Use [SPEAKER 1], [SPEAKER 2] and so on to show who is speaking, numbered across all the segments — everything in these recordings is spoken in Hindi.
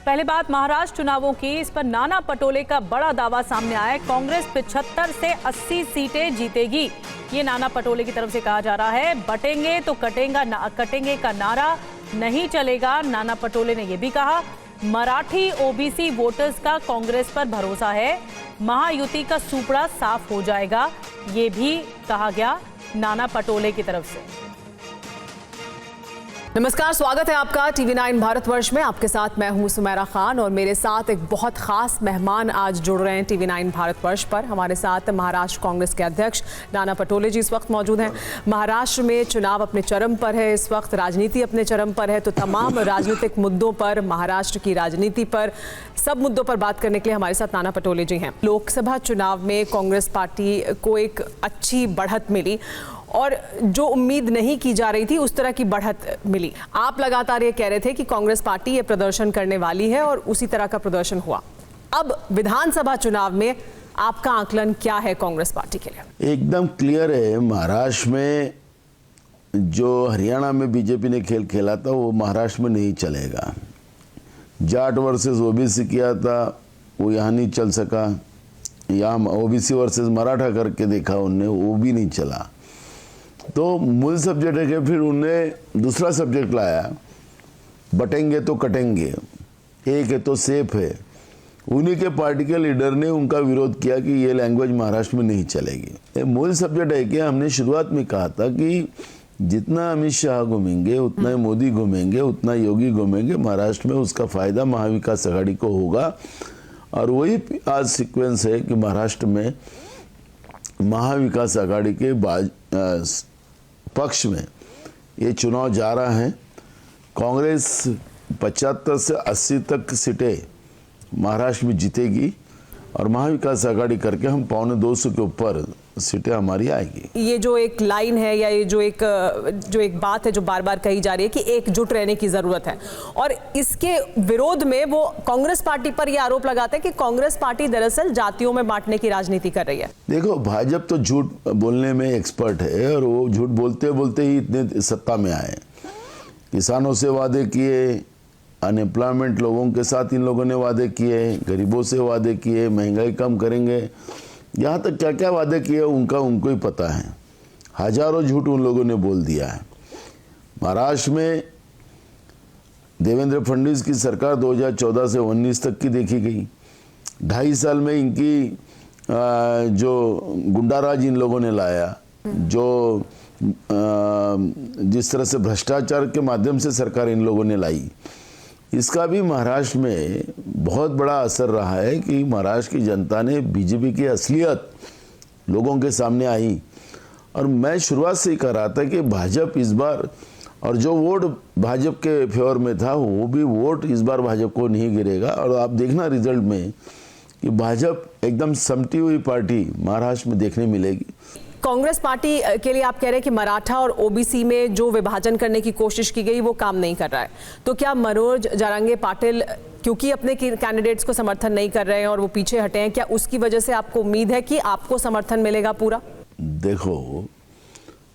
[SPEAKER 1] पहले बात महाराष्ट्र चुनावों की, इस पर नाना पटोले का बड़ा दावा सामने आया है। कांग्रेस 75 से 80 सीटें जीतेगी, ये नाना पटोले की तरफ से कहा जा रहा है। बटेंगे तो कटेंगे का नारा नहीं चलेगा। नाना पटोले ने यह भी कहा मराठी ओबीसी वोटर्स का कांग्रेस पर भरोसा है, महायुति का सूपड़ा साफ हो जाएगा, ये भी कहा गया नाना पटोले की तरफ से। नमस्कार, स्वागत है आपका TV9 भारतवर्ष में। आपके साथ मैं हूं सुमेरा खान और मेरे साथ एक बहुत खास मेहमान आज जुड़ रहे हैं TV9 भारतवर्ष पर। हमारे साथ महाराष्ट्र कांग्रेस के अध्यक्ष नाना पटोले जी इस वक्त मौजूद हैं। महाराष्ट्र में चुनाव अपने चरम पर है, इस वक्त राजनीति अपने चरम पर है, तो तमाम राजनीतिक मुद्दों पर, महाराष्ट्र की राजनीति पर, सब मुद्दों पर बात करने के लिए हमारे साथ नाना पटोले जी हैं। लोकसभा चुनाव में कांग्रेस पार्टी को एक अच्छी बढ़त मिली और जो उम्मीद नहीं की जा रही थी उस तरह की बढ़त मिली। आप लगातार ये कह रहे थे कि कांग्रेस पार्टी ये प्रदर्शन करने वाली है और उसी तरह का प्रदर्शन हुआ। अब विधानसभा चुनाव में आपका आकलन क्या है कांग्रेस पार्टी के लिए?
[SPEAKER 2] एकदम क्लियर है, महाराष्ट्र में जो हरियाणा में बीजेपी ने खेल खेला था वो महाराष्ट्र में नहीं चलेगा। जाट वर्सेस ओबीसी किया था, वो यहाँ नहीं चल सका। यहाँ ओबीसी वर्सेस मराठा करके देखा उनने, वो भी नहीं चला। तो मूल सब्जेक्ट है कि फिर उन्हें दूसरा सब्जेक्ट लाया, बटेंगे तो कटेंगे, एक है तो सेफ है। उन्हीं के पार्टी के लीडर ने उनका विरोध किया कि ये लैंग्वेज महाराष्ट्र में नहीं चलेगी। ये मूल सब्जेक्ट है कि हमने शुरुआत में कहा था कि जितना अमित शाह घूमेंगे, उतना ही मोदी घूमेंगे, उतना योगी घूमेंगे, महाराष्ट्र में उसका फायदा महाविकास आघाड़ी को होगा। और वही आज सीक्वेंस है कि महाराष्ट्र में महाविकास आघाड़ी के पक्ष में ये चुनाव जा रहा है। कांग्रेस 75 से 80 तक सीटें महाराष्ट्र में जीतेगी और महाविकास आघाड़ी करके हम 250 के ऊपर सीटें हमारी आएगी।
[SPEAKER 1] ये जो एक लाइन है या ये जो एक बात है जो बार बार कही जा रही है कि एकजुट रहने की जरूरत है, और इसके विरोध में वो कांग्रेस पार्टी पर ये आरोप लगाते हैं कि कांग्रेस पार्टी दरअसल जातियों में बांटने की राजनीति कर रही है। देखो,
[SPEAKER 2] भाजपा तो झूठ बोलने में एक्सपर्ट है और वो झूठ बोलते बोलते ही इतने सत्ता में आए। किसानों से वादे किए, अनएम्प्लॉयमेंट लोगों के साथ इन लोगों ने वादे किए, गरीबों से वादे किए, महंगाई कम करेंगे, यहाँ तक क्या क्या वादे किए उनको ही पता है। हजारों झूठ उन लोगों ने बोल दिया है। महाराष्ट्र में देवेंद्र फडणवीस की सरकार 2014 से 19 तक की देखी गई। 2.5 साल में इनकी जो गुंडाराज इन लोगों ने लाया, जो जिस तरह से भ्रष्टाचार के माध्यम से सरकार इन लोगों ने लाई, इसका भी महाराष्ट्र में बहुत बड़ा असर रहा है कि महाराष्ट्र की जनता ने बीजेपी की असलियत लोगों के सामने आई। और मैं शुरुआत से ही कह रहा था कि भाजपा इस बार, और जो वोट भाजपा के फेवर में था वो भी वोट इस बार भाजपा को नहीं गिरेगा। और आप देखना रिजल्ट में कि भाजपा एकदम समटी हुई पार्टी महाराष्ट्र में देखने मिलेगी।
[SPEAKER 1] कांग्रेस पार्टी के लिए आप कह रहे हैं कि मराठा और ओबीसी में जो विभाजन करने की कोशिश की गई वो काम नहीं कर रहा है, तो क्या मनोज जरांगे पाटिल क्योंकि अपने कैंडिडेट्स को समर्थन नहीं कर रहे हैं और वो पीछे हटे हैं, क्या उसकी वजह से आपको उम्मीद है कि आपको समर्थन मिलेगा पूरा?
[SPEAKER 2] देखो,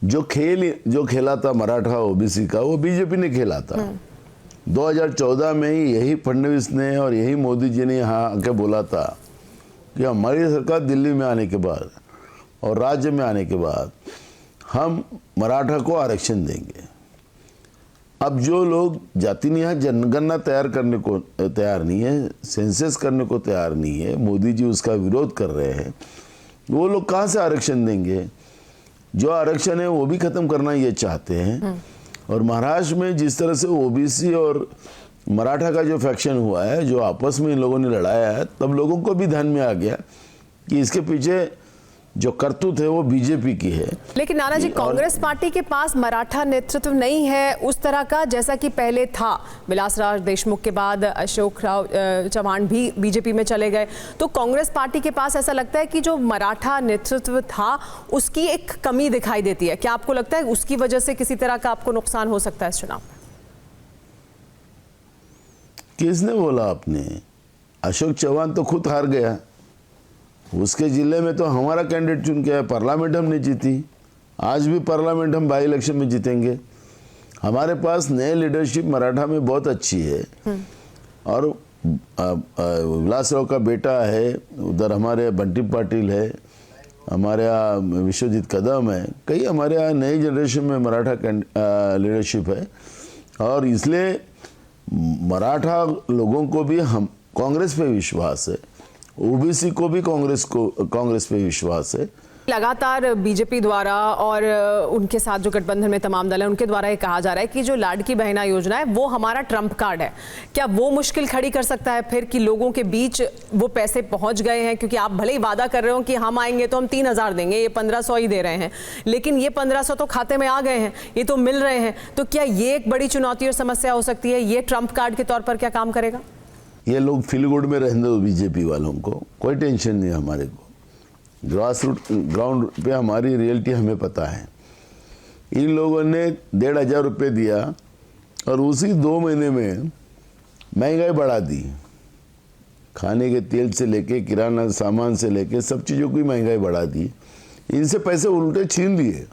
[SPEAKER 2] जो खेला था मराठा ओबीसी का वो बीजेपी ने खेला था। 2014 में ही यही फडणवीस ने और यही मोदी जी ने यहाँ आके बोला था कि हमारी सरकार दिल्ली में आने के बाद और राज्य में आने के बाद हम मराठा को आरक्षण देंगे। अब जो लोग जाति निहाय जनगणना तैयार करने को तैयार नहीं है, सेंसस करने को तैयार नहीं है, मोदी जी उसका विरोध कर रहे हैं, वो लोग कहाँ से आरक्षण देंगे? जो आरक्षण है वो भी खत्म करना ये चाहते हैं। और महाराष्ट्र में जिस तरह से ओबीसी और मराठा का जो फैक्शन हुआ है, जो आपस में इन लोगों ने लड़ाया है, तब लोगों को भी ध्यान में आ गया कि इसके पीछे जो करतूत है वो बीजेपी की है।
[SPEAKER 1] लेकिन नाना जी, कांग्रेस पार्टी के पास मराठा नेतृत्व नहीं है उस तरह का जैसा कि पहले था। विलासराव देशमुख के बाद अशोक राव चव्हाण भी बीजेपी में चले गए, तो कांग्रेस पार्टी के पास ऐसा लगता है कि जो मराठा नेतृत्व था उसकी एक कमी दिखाई देती है। क्या आपको लगता है उसकी वजह से किसी तरह का आपको नुकसान हो सकता है इस चुनाव में?
[SPEAKER 2] किसने बोला आपने? अशोक चव्हाण तो खुद हार गया, उसके जिले में तो हमारा कैंडिडेट चुन के आया, पार्लियामेंट हमने जीती। आज भी पार्लियामेंट हम बाई इलेक्शन में जीतेंगे। हमारे पास नए लीडरशिप मराठा में बहुत अच्छी है और विलासराव का बेटा है, उधर हमारे बंटी पाटिल है, हमारे यहाँ विश्वजीत कदम है, कई हमारे यहाँ नई जनरेशन में मराठा लीडरशिप है। और इसलिए मराठा लोगों को भी हम कांग्रेस पे विश्वास है, ओबीसी को भी कांग्रेस पे विश्वास है।
[SPEAKER 1] लगातार बीजेपी द्वारा और उनके साथ जो गठबंधन में तमाम दल हैं उनके द्वारा ये कहा जा रहा है कि जो लाडकी बहना योजना है वो हमारा ट्रम्प कार्ड है। क्या वो मुश्किल खड़ी कर सकता है फिर कि लोगों के बीच वो पैसे पहुंच गए हैं? क्योंकि आप भले ही वादा कर रहे हो कि हम आएंगे तो हम 3,000 देंगे, ये 1,500 ही दे रहे हैं, लेकिन ये 1,500 तो खाते में आ गए हैं, ये तो मिल रहे हैं। तो क्या ये एक बड़ी चुनौती और समस्या हो सकती है? ये ट्रम्प कार्ड के तौर पर क्या काम करेगा?
[SPEAKER 2] ये लोग फील गुड में रहने दो बीजेपी वालों को, कोई टेंशन नहीं हमारे को। ग्रास रूट ग्राउंड पे हमारी रियलिटी हमें पता है। इन लोगों ने 1,500 रुपये दिया और उसी 2 महीने में महंगाई बढ़ा दी। खाने के तेल से लेके किराना सामान से लेके सब चीज़ों की महंगाई बढ़ा दी। इनसे पैसे उल्टे छीन लिए,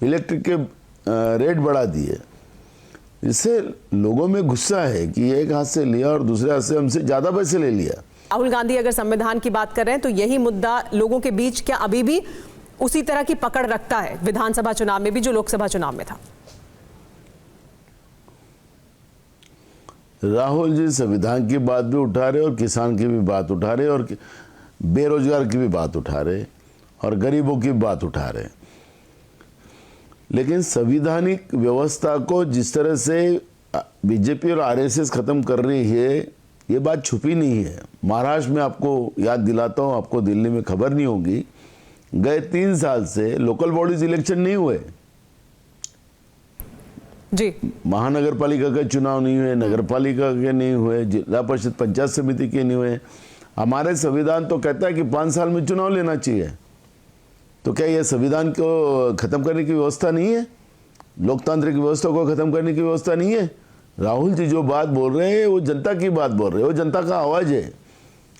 [SPEAKER 2] इलेक्ट्रिक के रेट बढ़ा दिए। इससे लोगों में गुस्सा है कि एक हाथ से लिया और दूसरे हाथ से हमसे ज़्यादा पैसे ले लिया।
[SPEAKER 1] राहुल गांधी अगर संविधान की बात कर रहे हैं तो यही मुद्दा लोगों के बीच क्या अभी भी उसी तरह की पकड़ रखता है विधानसभा चुनाव में भी जो लोकसभा चुनाव में था?
[SPEAKER 2] राहुल जी संविधान की बात भी उठा रहे और किसान की भी बात उठा रहे और बेरोजगार की भी बात उठा रहे और गरीबों की बात उठा रहे। लेकिन संवैधानिक व्यवस्था को जिस तरह से बीजेपी और आरएसएस खत्म कर रही है, ये बात छुपी नहीं है। महाराष्ट्र में आपको याद दिलाता हूँ, आपको दिल्ली में खबर नहीं होगी, गए 3 साल से लोकल बॉडीज इलेक्शन नहीं हुए
[SPEAKER 1] जी।
[SPEAKER 2] महानगर पालिका के चुनाव नहीं हुए, नगर पालिका के नहीं हुए, जिला परिषद पंचायत समिति के नहीं हुए। हमारे संविधान तो कहता है कि 5 साल में चुनाव लेना चाहिए। तो क्या यह संविधान को खत्म करने की व्यवस्था नहीं है? लोकतांत्रिक व्यवस्था को खत्म करने की व्यवस्था नहीं है? राहुल जी जो बात बोल रहे हैं वो जनता की बात बोल रहे हैं, वो जनता का आवाज है,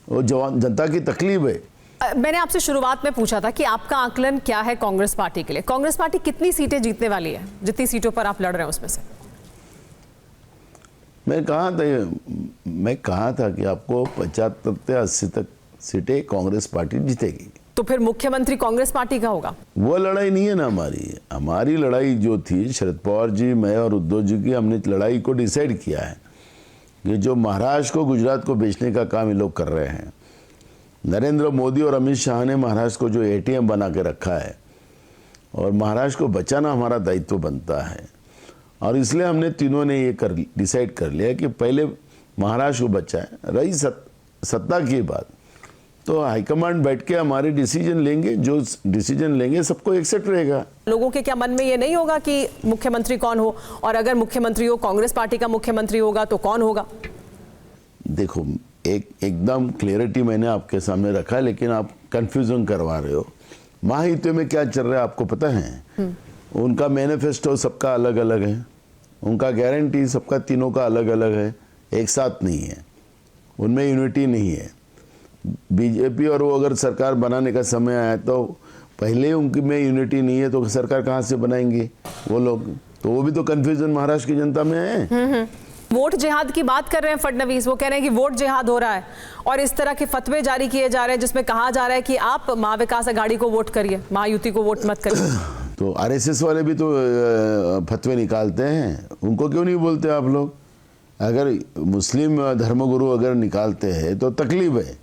[SPEAKER 2] वो जनता की तकलीफ है।
[SPEAKER 1] मैंने आपसे शुरुआत में पूछा था कि आपका आकलन क्या है कांग्रेस पार्टी के लिए? कांग्रेस पार्टी कितनी सीटें जीतने वाली है? जितनी सीटों पर आप लड़ रहे हैं उसमें से?
[SPEAKER 2] मैं कहा था कि आपको 75 से 80 तक सीटें कांग्रेस पार्टी जीतेगी।
[SPEAKER 1] तो फिर मुख्यमंत्री कांग्रेस पार्टी का होगा?
[SPEAKER 2] वो लड़ाई नहीं है ना हमारी लड़ाई जो थी शरद पवार जी, मैं और उद्धव जी की, हमने लड़ाई को डिसाइड किया है कि जो महाराष्ट्र को गुजरात को बेचने का काम ये लोग कर रहे हैं। नरेंद्र मोदी और अमित शाह ने महाराष्ट्र को जो एटीएम बना के रखा है और महाराष्ट्र को बचाना हमारा दायित्व बनता है। और इसलिए हमने तीनों ने ये डिसाइड कर लिया कि पहले महाराष्ट्र को बचाएं। रही सत्ता की बात, तो हाईकमांड बैठ के हमारे डिसीजन लेंगे, जो डिसीजन लेंगे सबको एक्सेप्ट रहेगा। लोगों
[SPEAKER 1] के क्या मन में ये नहीं होगा कि मुख्यमंत्री कौन हो, और अगर मुख्यमंत्री हो कांग्रेस पार्टी का मुख्यमंत्री होगा तो कौन होगा?
[SPEAKER 2] देखो, एकदम क्लियरिटी मैंने आपके सामने रखा, लेकिन आप कंफ्यूजन करवा रहे हो। महायुति में क्या चल रहा है आपको पता है? उनका मैनिफेस्टो सबका अलग अलग है, उनका गारंटी सबका तीनों का अलग अलग है, एक साथ नहीं है, उनमें यूनिटी नहीं है। बीजेपी और वो अगर सरकार बनाने का समय आया तो पहले उनकी में यूनिटी नहीं है, तो सरकार कहाँ से बनाएंगे वो लोग? तो वो भी तो कंफ्यूजन महाराष्ट्र की जनता में है।
[SPEAKER 1] वोट जिहाद की बात कर रहे हैं फडणवीस, वो कह रहे हैं कि वोट जिहाद हो रहा है और इस तरह के फतवे जारी किए जा रहे हैं जिसमें कहा जा रहा है कि आप महाविकास अघाड़ी को वोट करिए, महायुति को वोट मत करिए।
[SPEAKER 2] तो आरएसएस वाले भी तो फतवे निकालते हैं, उनको क्यों नहीं बोलते आप लोग? अगर मुस्लिम धर्मगुरु अगर निकालते हैं तो तकलीफ है,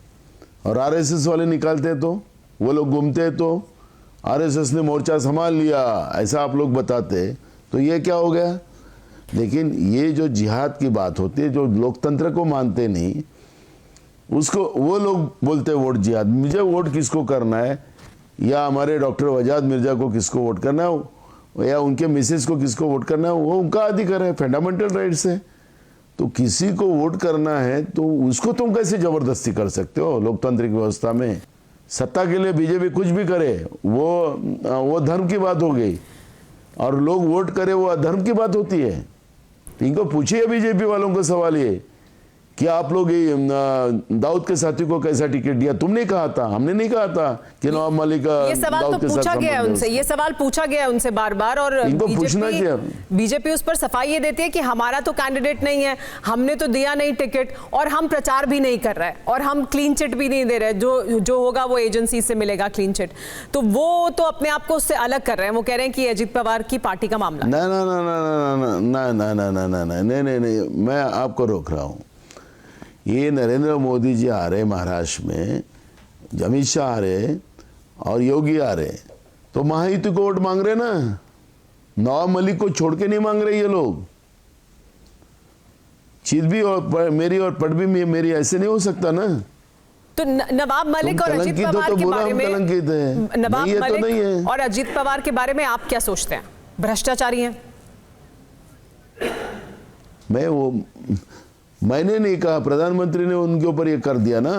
[SPEAKER 2] और आरएसएस वाले निकालते हैं तो वो लोग घूमते हैं तो आरएसएस ने मोर्चा संभाल लिया, ऐसा आप लोग बताते, तो ये क्या हो गया? लेकिन ये जो जिहाद की बात होती है, जो लोकतंत्र को मानते नहीं, उसको वो लोग बोलते हैं वोट जिहाद। मुझे वोट किसको करना है, या हमारे डॉक्टर वजाद मिर्जा को किसको वोट करना है, या उनके मिसेस को किसको वोट करना है, वो उनका अधिकार है, फंडामेंटल राइट्स है। तो किसी को वोट करना है तो उसको तुम कैसे जबरदस्ती कर सकते हो? लोकतांत्रिक व्यवस्था में सत्ता के लिए बीजेपी कुछ भी करे वो धर्म की बात हो गई, और लोग वोट करे वो अधर्म की बात होती है। इनको पूछिए बीजेपी वालों को सवाल ये कि आप लोग ये दाऊद के साथी को कैसा टिकट दिया? तुमने कहा था, हमने नहीं कहा था कि नवाब मलिक
[SPEAKER 1] ये सवाल तो पूछा गया है उनसे, ये सवाल पूछा गया है उनसे बार बार, और बीजेपी उस पर सफाई ये देती है कि हमारा तो कैंडिडेट नहीं है, हमने तो दिया नहीं टिकट, और हम प्रचार भी नहीं कर रहे हैं, और हम क्लीन चिट भी नहीं दे रहे, जो होगा वो एजेंसी से मिलेगा क्लीन चिट। तो वो तो अपने आप को उससे अलग कर रहे हैं, वो कह रहे हैं कि अजीत पवार की पार्टी का मामला।
[SPEAKER 2] ना ना ना ना ना ना ना ना ना ना ना नहीं नहीं, मैं आपको रोक रहा हूँ। ये नरेंद्र मोदी जी आ रहे महाराष्ट्र में, अमित शाह आ रहे और योगी आ रहे, तो महायुति को वोट मांग रहे ना, नवाब मलिक को छोड़ के नहीं मांग रहे ये लोग। चिदबी और मेरी और पटबी में मेरी ऐसे नहीं हो सकता ना।
[SPEAKER 1] तो नवाब मलिक और अजीत पवार के बारे में, नवाब मलिक और अजीत पवार के बारे में आप क्या सोचते हैं? भ्रष्टाचारी हैं?
[SPEAKER 2] मैंने नहीं कहा, प्रधानमंत्री ने उनके ऊपर ये कर दिया ना,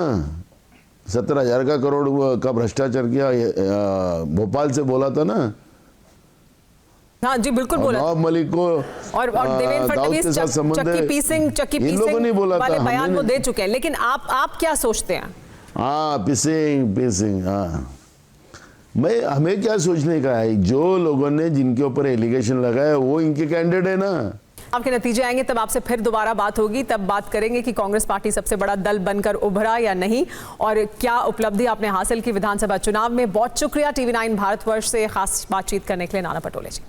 [SPEAKER 2] 17,000 का करोड़ का भ्रष्टाचार किया, भोपाल से बोला था ना।
[SPEAKER 1] हाँ जी बिल्कुल बोला।
[SPEAKER 2] नवाब मलिक को
[SPEAKER 1] और देवेंद्र फडणवीस चक्की पीसिंग वाले बयान वो दे चुके हैं, लेकिन आप क्या सोचते हैं?
[SPEAKER 2] हाँ, पीसिंग हाँ, हमें क्या सोचने का है? जो लोगों ने जिनके ऊपर एलिगेशन लगाया वो इनके कैंडिडेट है ना।
[SPEAKER 1] आपके नतीजे आएंगे तब आपसे फिर दोबारा बात होगी, तब बात करेंगे कि कांग्रेस पार्टी सबसे बड़ा दल बनकर उभरा या नहीं, और क्या उपलब्धि आपने हासिल की विधानसभा चुनाव में। बहुत शुक्रिया टीवी 9 भारतवर्ष से खास बातचीत करने के लिए नाना पटोले जी।